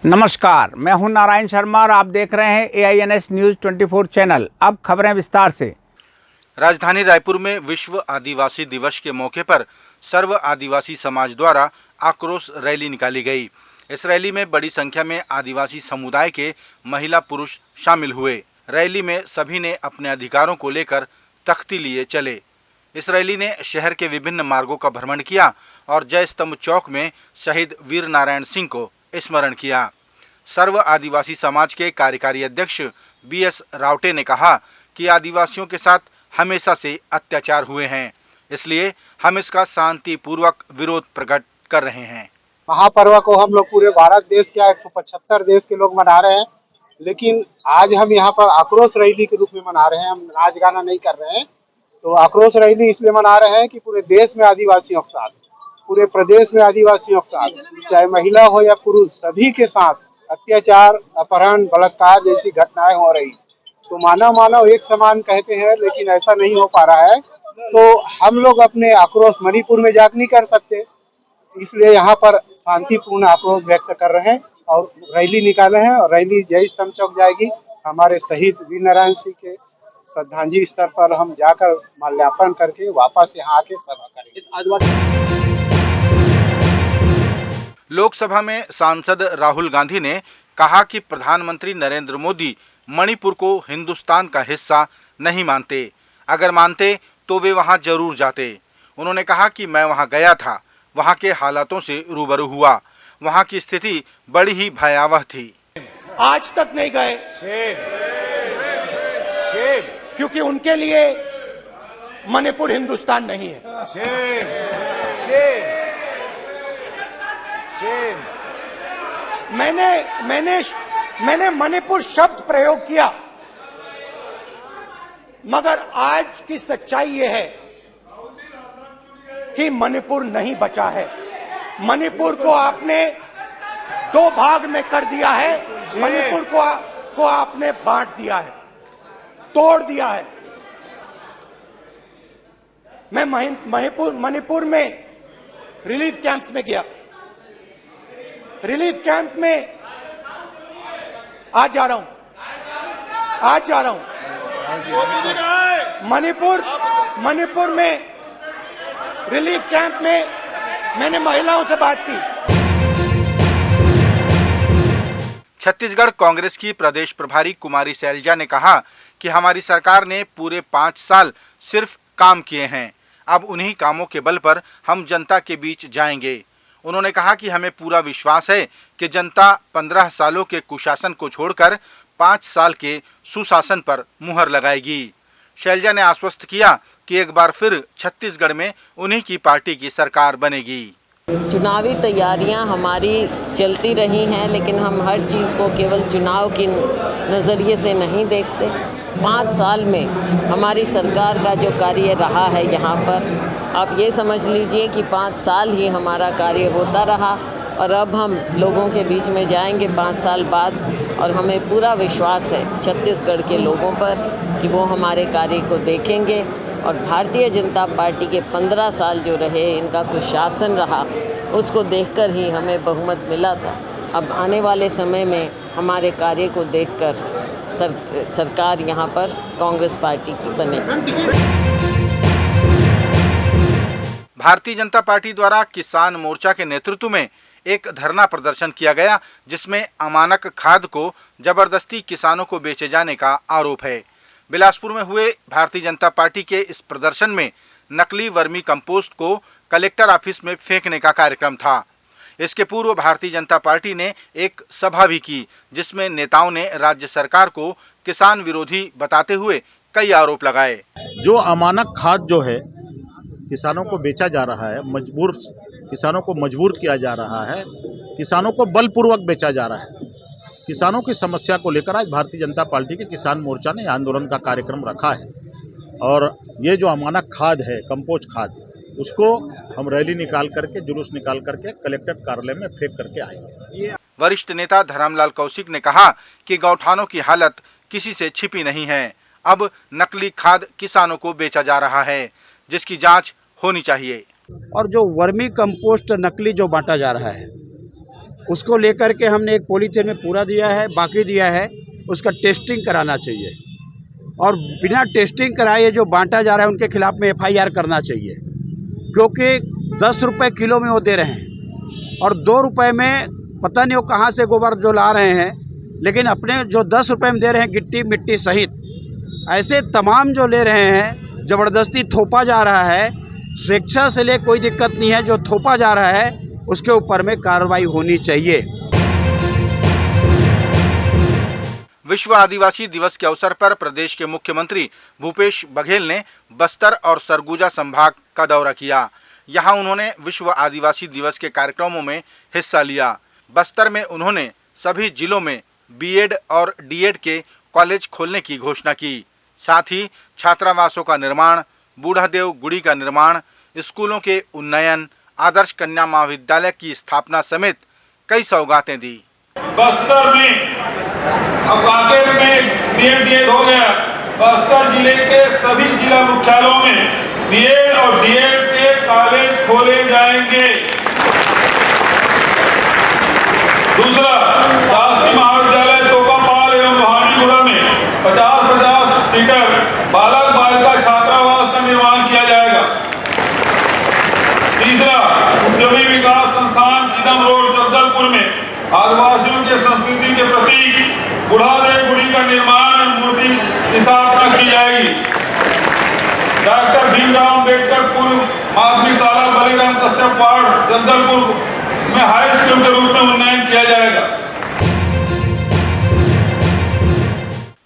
नमस्कार, मैं हूं नारायण शर्मा और आप देख रहे हैं AINS न्यूज़ 24 चैनल। अब खबरें विस्तार से। राजधानी रायपुर में विश्व आदिवासी दिवस के मौके पर सर्व आदिवासी समाज द्वारा आक्रोश रैली निकाली गई। इस रैली में बड़ी संख्या में आदिवासी समुदाय के महिला पुरुष शामिल हुए। रैली में सभी ने अपने अधिकारों को लेकर तख्ती लिए चले। इस रैली ने शहर के विभिन्न मार्गों का भ्रमण किया और जय स्तंभ चौक में शहीद वीर नारायण सिंह को स्मरण किया। सर्व आदिवासी समाज के कार्यकारी अध्यक्ष BS रावटे ने कहा कि आदिवासियों के साथ हमेशा से अत्याचार हुए हैं, इसलिए हम इसका शांतिपूर्वक विरोध प्रकट कर रहे हैं। महापर्व को हम लोग पूरे भारत देश के 175 देश के लोग मना रहे हैं, लेकिन आज हम यहाँ पर आक्रोश रैली के रूप में मना रहे हैं। हम नाच गाना नहीं कर रहे हैं। तो आक्रोश रैली इसलिए मना रहे हैं कि पूरे देश में आदिवासियों के साथ, पूरे प्रदेश में आदिवासियों के साथ, चाहे महिला हो या पुरुष, सभी के साथ अत्याचार, अपहरण, बलात्कार जैसी घटनाएं हो रही। तो मानव एक समान कहते हैं, लेकिन ऐसा नहीं हो पा रहा है। तो हम लोग अपने आक्रोश मणिपुर में जाकर नहीं कर सकते, इसलिए यहाँ पर शांतिपूर्ण आक्रोश व्यक्त कर रहे हैं और रैली निकाले हैं। और रैली जय स्तंभ चौक जाएगी। हमारे शहीद वीर नारायण सिंह के श्रद्धांजलि स्थल पर हम जाकर माल्यार्पण करके वापस यहाँ आके सभा करेंगे। लोकसभा में सांसद राहुल गांधी ने कहा कि प्रधानमंत्री नरेंद्र मोदी मणिपुर को हिंदुस्तान का हिस्सा नहीं मानते। अगर मानते तो वे वहां जरूर जाते। उन्होंने कहा कि मैं वहां गया था, वहां के हालातों से रूबरू हुआ। वहां की स्थिति बड़ी ही भयावह थी। आज तक नहीं गए, क्योंकि उनके लिए मणिपुर हिंदुस्तान नहीं है। मैंने मणिपुर शब्द प्रयोग किया, मगर आज की सच्चाई यह है कि मणिपुर नहीं बचा है। मणिपुर को आपने दो भाग में कर दिया है। मणिपुर को आपने बांट दिया है, तोड़ दिया है। मैं मणिपुर में रिलीफ कैंप्स में गया। रिलीफ कैंप में आज जा रहा हूं। मणिपुर में रिलीफ कैंप में मैंने महिलाओं से बात की। छत्तीसगढ़ कांग्रेस की प्रदेश प्रभारी कुमारी शैलजा ने कहा कि हमारी सरकार ने पूरे 5 साल सिर्फ काम किए हैं। अब उन्हीं कामों के बल पर हम जनता के बीच जाएंगे। उन्होंने कहा कि हमें पूरा विश्वास है कि जनता 15 सालों के कुशासन को छोड़कर 5 साल के सुशासन पर मुहर लगाएगी। शैलजा ने आश्वस्त किया कि एक बार फिर छत्तीसगढ़ में उन्हीं की पार्टी की सरकार बनेगी। चुनावी तैयारियां हमारी चलती रही हैं, लेकिन हम हर चीज़ को केवल चुनाव के नज़रिए से नहीं देखते। 5 साल में हमारी सरकार का जो कार्य रहा है यहाँ पर, आप ये समझ लीजिए कि 5 साल ही हमारा कार्य होता रहा और अब हम लोगों के बीच में जाएंगे 5 साल बाद। और हमें पूरा विश्वास है छत्तीसगढ़ के लोगों पर कि वो हमारे कार्य को देखेंगे। और भारतीय जनता पार्टी के 15 साल जो रहे, इनका कुछ शासन रहा, उसको देखकर ही हमें बहुमत मिला था। अब आने वाले समय में हमारे कार्य को देखकर सरकार यहाँ पर कांग्रेस पार्टी की बनेगी। भारतीय जनता पार्टी द्वारा किसान मोर्चा के नेतृत्व में एक धरना प्रदर्शन किया गया, जिसमें अमानक खाद को जबरदस्ती किसानों को बेचे जाने का आरोप है। बिलासपुर में हुए भारतीय जनता पार्टी के इस प्रदर्शन में नकली वर्मी कंपोस्ट को कलेक्टर ऑफिस में फेंकने का कार्यक्रम था। इसके पूर्व भारतीय जनता पार्टी ने एक सभा भी की, जिसमें नेताओं ने राज्य सरकार को किसान विरोधी बताते हुए कई आरोप लगाए। जो अमानक खाद जो है किसानों को बेचा जा रहा है, किसानों को मजबूर किया जा रहा है, किसानों को बलपूर्वक बेचा जा रहा है। किसानों की समस्या को लेकर आज भारतीय जनता पार्टी के किसान मोर्चा ने आंदोलन का कार्यक्रम रखा है। और ये जो अमानक खाद है, कंपोस्ट खाद, उसको हम रैली निकाल करके, जुलूस निकाल करके कलेक्टर कार्यालय में फेंक करके आएंगे। वरिष्ठ नेता धर्मलाल कौशिक ने कहा कि गौठानों की हालत किसी से छिपी नहीं है। अब नकली खाद किसानों को बेचा जा रहा है, जिसकी जांच होनी चाहिए। और जो वर्मी कंपोस्ट नकली जो बांटा जा रहा है, उसको लेकर के हमने एक पॉलीथीन में पूरा दिया है, बाकी दिया है उसका टेस्टिंग कराना चाहिए और बिना टेस्टिंग कराए जो बांटा जा रहा है उनके खिलाफ में FIR करना चाहिए, क्योंकि 10 रुपये किलो में वो दे रहे हैं और 2 रुपये में पता नहीं वो कहाँ से गोबर जो ला रहे हैं, लेकिन अपने जो 10 रुपये में दे रहे हैं गिट्टी मिट्टी सहित, ऐसे तमाम जो ले रहे हैं ज़बरदस्ती थोपा जा रहा है। स्वेच्छा से ले कोई दिक्कत नहीं है, जो थोपा जा रहा है उसके ऊपर में कार्रवाई होनी चाहिए। विश्व आदिवासी दिवस के अवसर पर प्रदेश के मुख्यमंत्री भूपेश बघेल ने बस्तर और सरगुजा संभाग का दौरा किया। यहां उन्होंने विश्व आदिवासी दिवस के कार्यक्रमों में हिस्सा लिया। बस्तर में उन्होंने सभी जिलों में BEd और D.Ed के कॉलेज खोलने की घोषणा की। साथ ही छात्रावासों का निर्माण, बूढ़ादेव गुड़ी का निर्माण, स्कूलों के उन्नयन, आदर्श कन्या महाविद्यालय की स्थापना समेत कई सौगातें दी। बस्तर में अब कांकेर में B.Ed हो गया। बस्तर जिले के सभी जिला मुख्यालयों में B.Ed और D.Ed के कॉलेज खोले जाएंगे। दूसरा, शासकीय महाविद्यालय तोकापाल एवं लोहानीगुड़ा में 50-50 सीटर बालक बालिका छात्रावास का निर्माण किया जाएगा। तीसरा, उद्यमी विकास संस्थान किदम रोड जगदलपुर में आदिवासियों के संस्कृति के प्रतीक बूढ़ादेव गुड़ी का निर्माण मूर्ति की स्थापना की जाएगी। डॉक्टर भीमराव अम्बेडकर पूर्व माध्यमिक शाला बलिराम कश्यप वार्ड जगदलपुर में हाई स्कूल के रूप में उन्नयन किया जाएगा।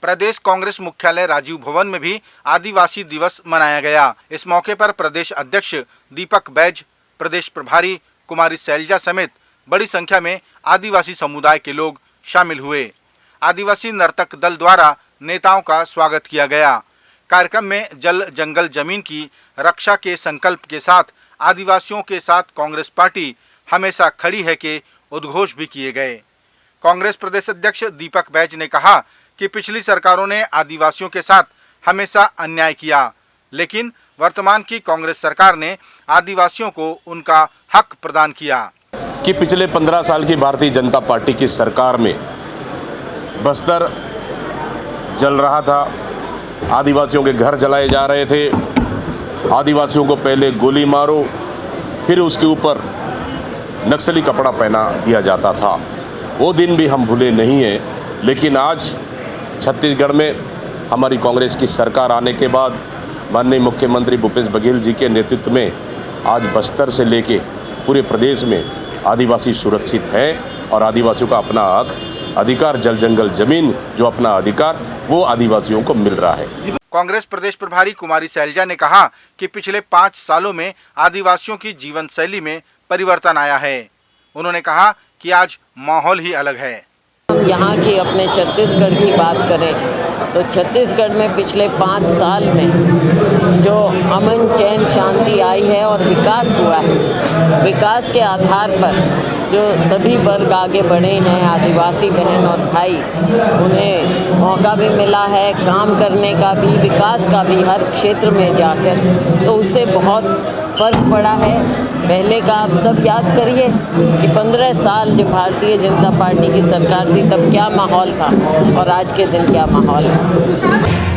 प्रदेश कांग्रेस मुख्यालय राजीव भवन में भी आदिवासी दिवस मनाया गया। इस मौके पर प्रदेश अध्यक्ष दीपक बैज, प्रदेश प्रभारी कुमारी शैलजा समेत बड़ी संख्या में आदिवासी समुदाय के लोग शामिल हुए। आदिवासी नर्तक दल द्वारा नेताओं का स्वागत किया गया। कार्यक्रम में जल जंगल जमीन की रक्षा के संकल्प के साथ आदिवासियों के साथ कांग्रेस पार्टी हमेशा खड़ी है के उद्घोष भी किए गए। कांग्रेस प्रदेश अध्यक्ष दीपक बैज ने कहा कि पिछली सरकारों ने आदिवासियों के साथ हमेशा अन्याय किया, लेकिन वर्तमान की कांग्रेस सरकार ने आदिवासियों को उनका हक प्रदान किया। कि पिछले 15 साल की भारतीय जनता पार्टी की सरकार में बस्तर जल रहा था, आदिवासियों के घर जलाए जा रहे थे, आदिवासियों को पहले गोली मारो फिर उसके ऊपर नक्सली कपड़ा पहना दिया जाता था। वो दिन भी हम भूले नहीं हैं। लेकिन आज छत्तीसगढ़ में हमारी कांग्रेस की सरकार आने के बाद माननीय मुख्यमंत्री भूपेश बघेल जी के नेतृत्व में आज बस्तर से लेके पूरे प्रदेश में आदिवासी सुरक्षित हैं और आदिवासियों का अपना हक अधिकार, जल जंगल जमीन जो अपना अधिकार वो आदिवासियों को मिल रहा है। कांग्रेस प्रदेश प्रभारी कुमारी शैलजा ने कहा कि पिछले 5 सालों में आदिवासियों की जीवन शैली में परिवर्तन आया है। उन्होंने कहा कि आज माहौल ही अलग है। यहाँ की अपने छत्तीसगढ़ की बात करें तो छत्तीसगढ़ में पिछले 5 साल में जो अमन चैन शांति आई है और विकास हुआ है, विकास के आधार पर जो सभी वर्ग आगे बढ़े हैं, आदिवासी बहन और भाई, उन्हें मौका भी मिला है काम करने का भी, विकास का भी हर क्षेत्र में जाकर, तो उससे बहुत फ़र्क पड़ा है। पहले का आप सब याद करिए कि 15 साल जब भारतीय जनता पार्टी की सरकार थी तब क्या माहौल था और आज के दिन क्या माहौल है।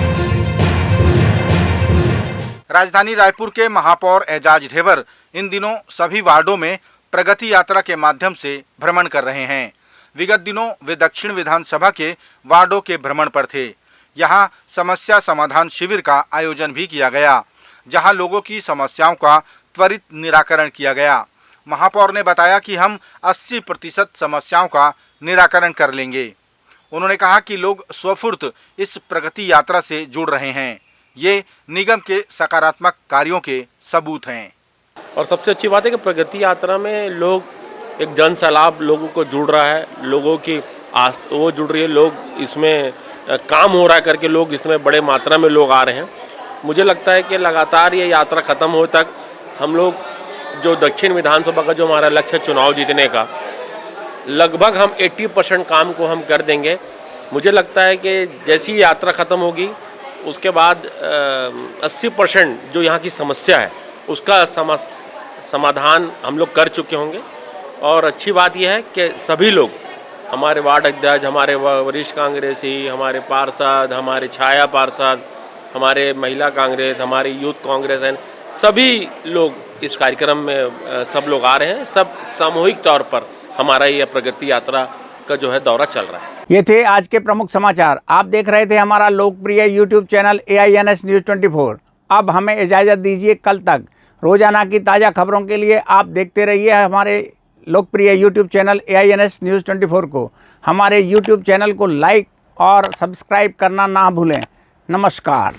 राजधानी रायपुर के महापौर एजाज ढेबर इन दिनों सभी वार्डों में प्रगति यात्रा के माध्यम से भ्रमण कर रहे हैं। विगत दिनों वे दक्षिण विधानसभा के वार्डों के भ्रमण पर थे। यहां समस्या समाधान शिविर का आयोजन भी किया गया, जहां लोगों की समस्याओं का त्वरित निराकरण किया गया। महापौर ने बताया कि हम 80% समस्याओं का निराकरण कर लेंगे। उन्होंने कहा कि लोग स्वफुर्त इस प्रगति यात्रा से जुड़ रहे हैं। ये निगम के सकारात्मक कार्यों के सबूत हैं। और सबसे अच्छी बात है कि प्रगति यात्रा में लोग, एक जन सैलाब लोगों को जुड़ रहा है, लोगों की आस वो जुड़ रही है, लोग इसमें काम हो रहा है करके लोग इसमें बड़े मात्रा में लोग आ रहे हैं। मुझे लगता है कि लगातार ये यात्रा ख़त्म हो तक हम लोग जो दक्षिण विधानसभा का जो हमारा लक्ष्य है चुनाव जीतने का, लगभग हम 80% काम को हम कर देंगे। मुझे लगता है कि जैसी यात्रा ख़त्म होगी उसके बाद 80% जो यहाँ की समस्या है उसका समाधान हम लोग कर चुके होंगे और अच्छी बात यह है कि सभी लोग, हमारे वार्ड अध्यक्ष, हमारे वरिष्ठ कांग्रेसी, हमारे पार्षद, हमारे छाया पार्षद, हमारे महिला कांग्रेस, हमारी यूथ कांग्रेस हैं, सभी लोग इस कार्यक्रम में सब लोग आ रहे हैं। सब सामूहिक तौर पर हमारा यह प्रगति यात्रा का जो है दौरा चल रहा है। ये थे आज के प्रमुख समाचार। आप देख रहे थे हमारा लोकप्रिय यूट्यूब चैनल AINS न्यूज़ 24। अब हमें इजाज़त दीजिए। कल तक रोजाना की ताज़ा खबरों के लिए आप देखते रहिए हमारे लोकप्रिय यूट्यूब चैनल AINS न्यूज़ 24 को। हमारे यूट्यूब चैनल को लाइक और सब्सक्राइब करना ना भूलें। नमस्कार।